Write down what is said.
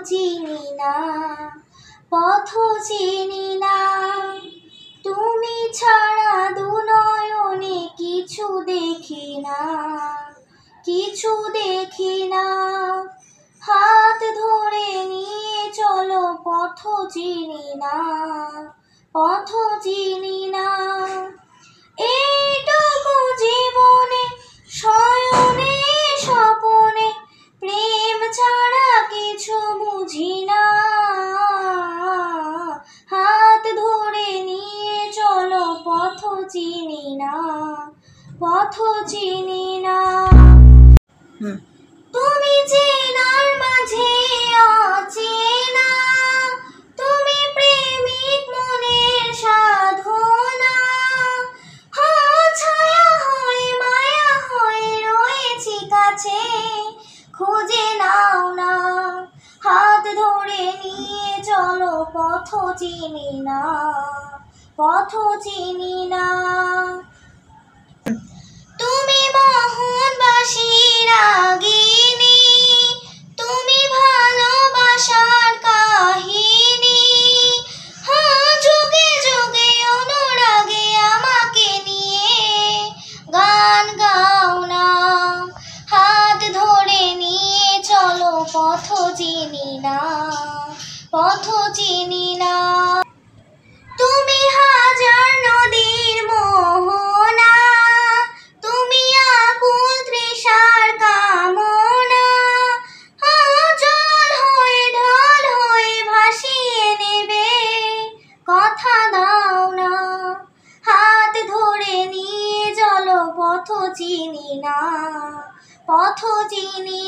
চিনি না, পথ চিনি না। তুমি ছাড়া দুনয়নে কিছু দেখি না, কিছু দেখি না। হাত ধরে নিয়ে চলো, পথ চিনি না, পথ চিনি না। এইটুকু জীবনে শয়নে স্বপনে প্রেম ছাড়া কিছু বুঝি না। হাত ধরে নিয়ে চলো, পথ চিনি না, পথ চিনি না। তুমি চেনার মাঝে অচেনা, তুমি প্রেমিক মনের সাধনা। ছায়া হয়ে মায়া হয়ে রয়েছি কাছে, খুঁজে নাও না। হাত ধরে নিয়ে চলো, পথ চিনি না, পথ চিনি না। তুমি মোহনবাসী রাগিনী, তুমি ভালোবাসার কাহিনী। যুগে যুগে অনুরাগে আমাকে নিয়ে গান গাও না। হাত ধরে নিয়ে চলো, পথ চিনি না, পথ চিনি না। তুমি হাজার নদীর মোহনা, তুমি আকুল তৃষার কামনা। জল হয়ে ঢল হয়ে ভাসিয়ে নেবে, কথা দাও না। হাত ধরে নিয়ে চলো, পথ চিনি না, পথ চিনি